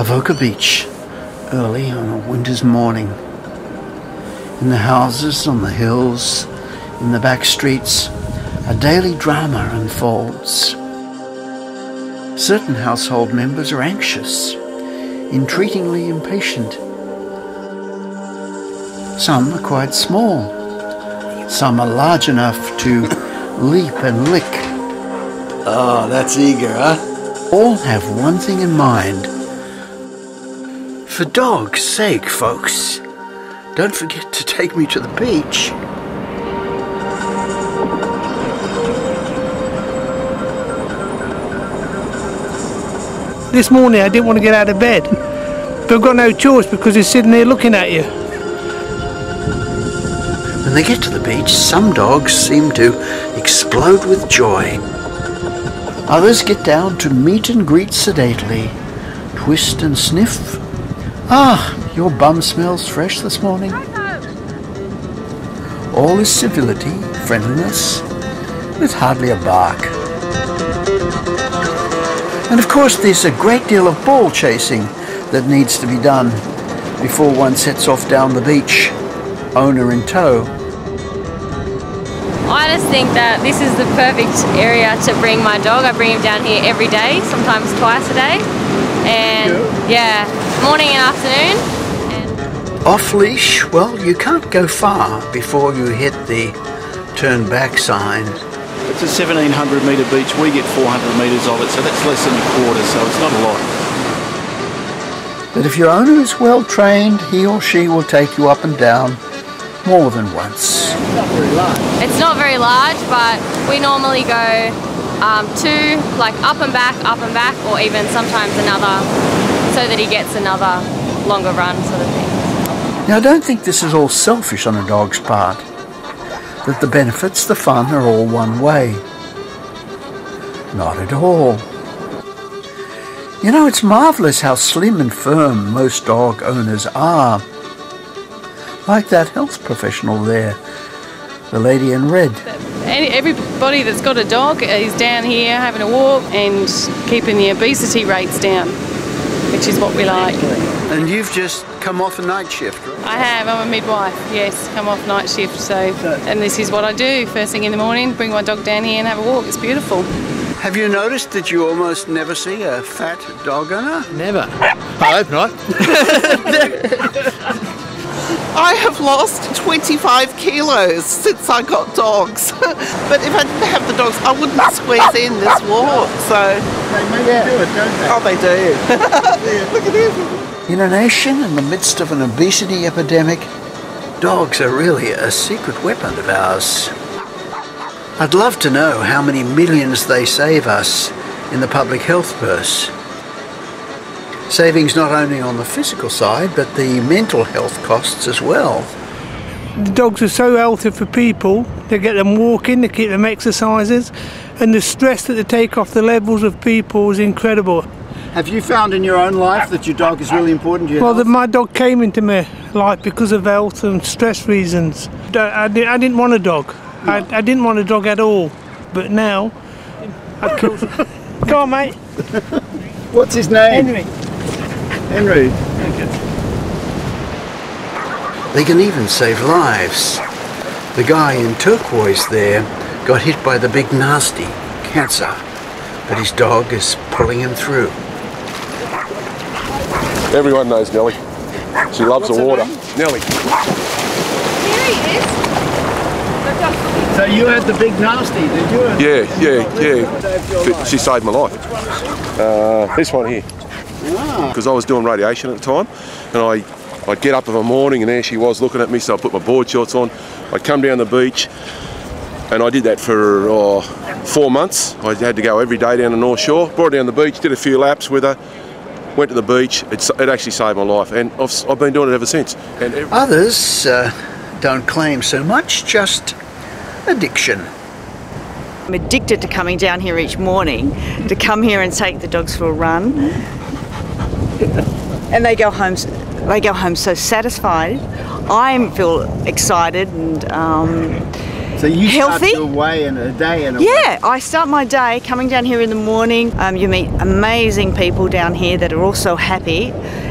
Avoca Beach, early on a winter's morning. In the houses, on the hills, in the back streets, a daily drama unfolds. Certain household members are anxious, entreatingly impatient. Some are quite small. Some are large enough to leap and lick. Oh, that's eager, huh? All have one thing in mind. For dog's sake, folks, don't forget to take me to the beach. This morning I didn't want to get out of bed, but I've got no choice because he's sitting there looking at you. When they get to the beach, some dogs seem to explode with joy. Others get down to meet and greet sedately, twist and sniff. Ah, your bum smells fresh this morning. All is civility, friendliness, with hardly a bark. And of course there's a great deal of ball chasing that needs to be done before one sets off down the beach, owner in tow. I just think that this is the perfect area to bring my dog. I bring him down here every day, sometimes twice a day. And yeah, morning and afternoon. Off leash, well, you can't go far before you hit the turn back sign. It's a 1700 metre beach. We get 400 metres of it, so that's less than a quarter, so it's not a lot. But if your owner is well trained, he or she will take you up and down more than once. It's not very large. It's not very large, but we normally go two, like up and back, or even sometimes another, so that he gets another longer run sort of thing. Now, I don't think this is all selfish on a dog's part, that the benefits, the fun, are all one way. Not at all. You know, it's marvellous how slim and firm most dog owners are. Like that health professional there, the lady in red. Everybody that's got a dog is down here having a walk and keeping the obesity rates down, which is what we like. And you've just come off a night shift, right? I have, I'm a midwife, yes, come off night shift, and this is what I do first thing in the morning, bring my dog down here and have a walk. It's beautiful. Have you noticed that you almost never see a fat dog owner? Never. I hope not. I have lost 25 kilos since I got dogs. But if I didn't have the dogs, I wouldn't squeeze in this walk. So They make you do it, don't they? Oh, they do. Look at him. In a nation in the midst of an obesity epidemic, dogs are really a secret weapon of ours. I'd love to know how many millions they save us in the public health purse. Savings not only on the physical side, but the mental health costs as well. The dogs are so healthy for people. They get them walking, they keep them exercises, and the stress that they take off the levels of people is incredible. Have you found in your own life that your dog is really important to you? Well, my dog came into my life because of health and stress reasons. I didn't want a dog. No. I didn't want a dog at all. But now, I'd kill. Go on, mate. What's his name? Henry. Henry. They can even save lives. The guy in turquoise there got hit by the big nasty, cancer, but his dog is pulling him through. Everyone knows Nellie. She loves the water. Nellie. Here he is. So you had the big nasty, did you? Yeah. She saved my life. This one here. Because I was doing radiation at the time, and I'd get up in the morning and there she was looking at me, so I put my board shorts on. I'd come down the beach, and I did that for 4 months. I had to go every day down the North Shore, brought her down the beach, did a few laps with her, went to the beach. It actually saved my life, and I've been doing it ever since. And Others don't claim so much, just addiction. I'm addicted to coming down here each morning, to come here and take the dogs for a run. And they go home so satisfied. I feel excited and So you healthy. start your way in a day in a Yeah, I start my day coming down here in the morning. You meet amazing people down here that are also happy,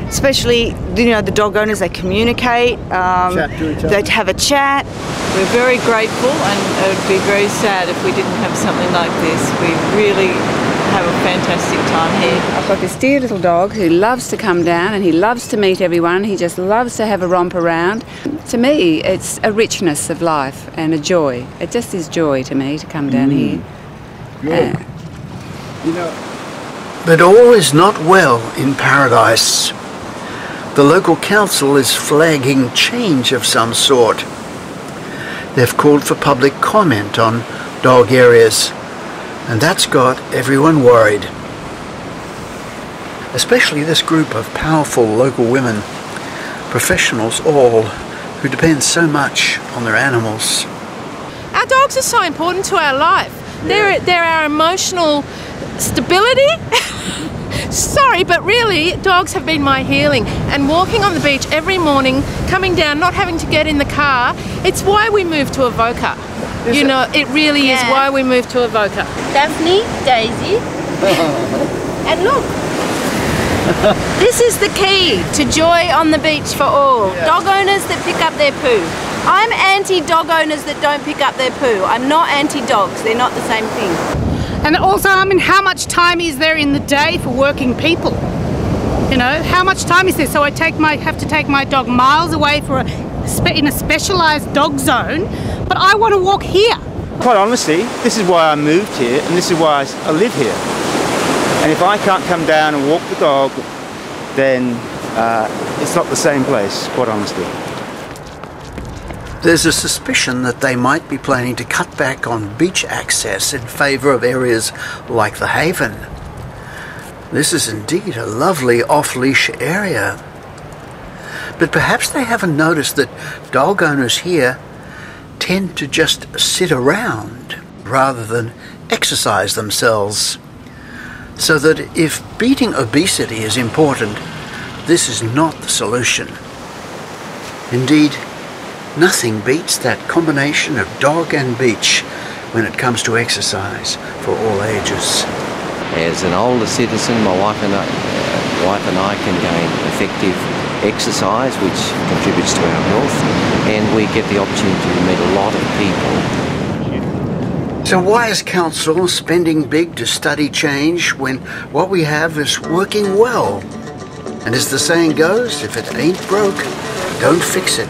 especially, you know, the dog owners. They communicate, chat to each other. they have a chat. We're very grateful, and it would be very sad if we didn't have something like this. We really have a fantastic time here. I've got this dear little dog who loves to come down and he loves to meet everyone. He just loves to have a romp around. To me, it's a richness of life and a joy. It just is joy to me to come down here. Yeah. You know, But all is not well in paradise. The local council is flagging change of some sort. They've called for public comment on dog areas, and that's got everyone worried. Especially this group of powerful local women, professionals all, who depend so much on their animals. Our dogs are so important to our life. They're our emotional stability. Sorry, but really, dogs have been my healing. And walking on the beach every morning, coming down, not having to get in the car, it's why we moved to Avoca. You know, it really is why we moved to Avoca. Daphne, Daisy, and look. This is the key to joy on the beach for all. Dog owners that pick up their poo. I'm anti-dog owners that don't pick up their poo. I'm not anti-dogs. They're not the same thing. And also, I mean, how much time is there in the day for working people? You know, how much time is there? So I have to take my dog miles away for in a specialised dog zone, but I want to walk here. Quite honestly, this is why I moved here, and this is why I live here. And if I can't come down and walk the dog, then it's not the same place, quite honestly. There's a suspicion that they might be planning to cut back on beach access in favour of areas like the Haven. This is indeed a lovely off-leash area. But perhaps they haven't noticed that dog owners here tend to just sit around rather than exercise themselves. So that if beating obesity is important, this is not the solution. Indeed, nothing beats that combination of dog and beach when it comes to exercise for all ages. As an older citizen, my wife and I can gain effective exercise, which contributes to our health, and we get the opportunity to meet a lot of people. So why is council spending big to study change when what we have is working well? And as the saying goes, if it ain't broke, don't fix it.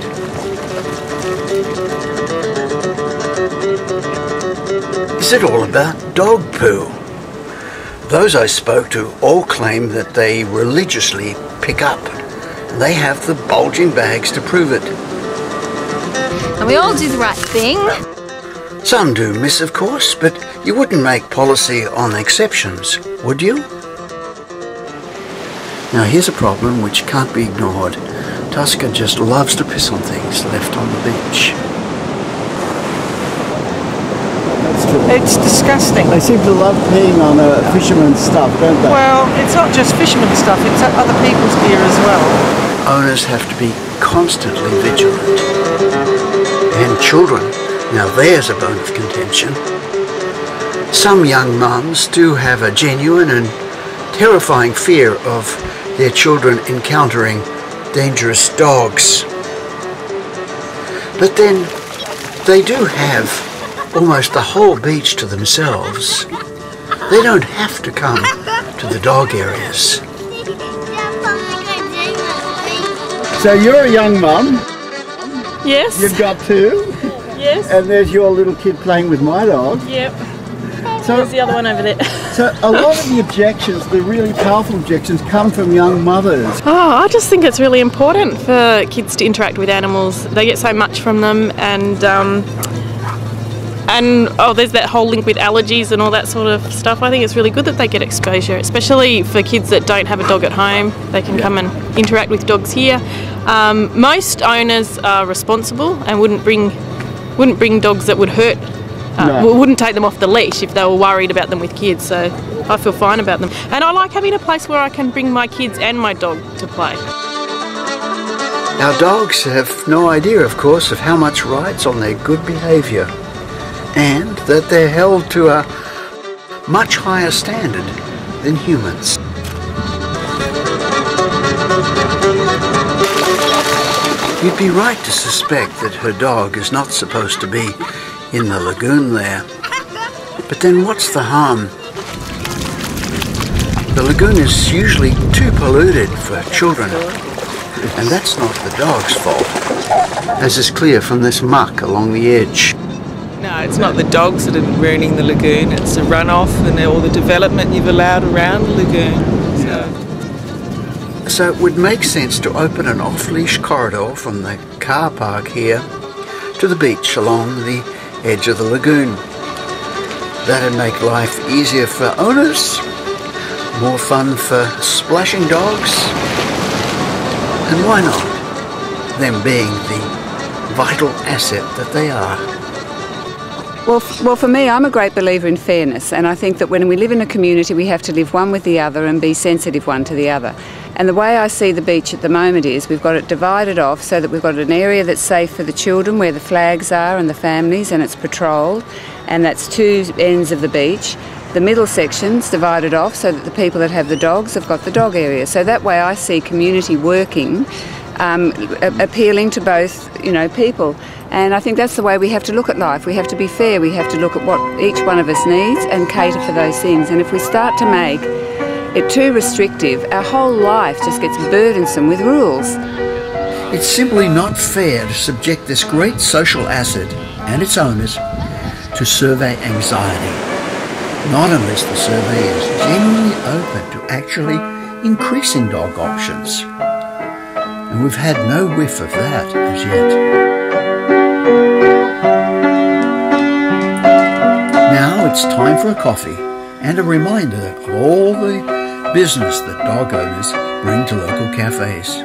Is it all about dog poo? Those I spoke to all claim that they religiously pick up. They have the bulging bags to prove it. And we all do the right thing. Some do miss, of course, but you wouldn't make policy on exceptions, would you? Now here's a problem which can't be ignored. Tusker just loves to piss on things left on the beach. It's disgusting. They seem to love peeing on fishermen's stuff, don't they? Well, it's not just fishermen's stuff, it's other people's gear as well. Owners have to be constantly vigilant. And children, now there's a bone of contention. Some young mums do have a genuine and terrifying fear of their children encountering dangerous dogs. But then they do have almost the whole beach to themselves. They don't have to come to the dog areas. So you're a young mum. Yes. You've got two. Yes. And there's your little kid playing with my dog. Yep. So, there's the other one over there. So a lot of the objections, the really powerful objections, come from young mothers. Oh, I just think it's really important for kids to interact with animals. They get so much from them, and there's that whole link with allergies and all that sort of stuff. I think it's really good that they get exposure, especially for kids that don't have a dog at home. They can come and interact with dogs here. Most owners are responsible and wouldn't bring dogs that would hurt. Wouldn't take them off the leash if they were worried about them with kids. So I feel fine about them, and I like having a place where I can bring my kids and my dog to play. Our dogs have no idea, of course, of how much rides on their good behaviour. that they're held to a much higher standard than humans. You'd be right to suspect that her dog is not supposed to be in the lagoon there. But then what's the harm? The lagoon is usually too polluted for children, and that's not the dog's fault, as is clear from this muck along the edge. No, it's not the dogs that are ruining the lagoon, it's the runoff and all the development you've allowed around the lagoon. So it would make sense to open an off-leash corridor from the car park here to the beach along the edge of the lagoon. That'd make life easier for owners, more fun for splashing dogs, and why not, them being the vital asset that they are. Well, for me, I'm a great believer in fairness, and I think that when we live in a community, we have to live one with the other and be sensitive one to the other. And the way I see the beach at the moment is we've got it divided off so that we've got an area that's safe for the children where the flags are and the families, and it's patrolled, and that's two ends of the beach. The middle section's divided off so that the people that have the dogs have got the dog area. So that way I see community working, appealing to both, people. And I think that's the way we have to look at life. We have to be fair. We have to look at what each one of us needs and cater for those things. And if we start to make it too restrictive, our whole life just gets burdensome with rules. It's simply not fair to subject this great social asset and its owners to survey anxiety. Not unless the survey is genuinely open to actually increasing dog options. And we've had no whiff of that as yet. Now it's time for a coffee and a reminder of all the business that dog owners bring to local cafes.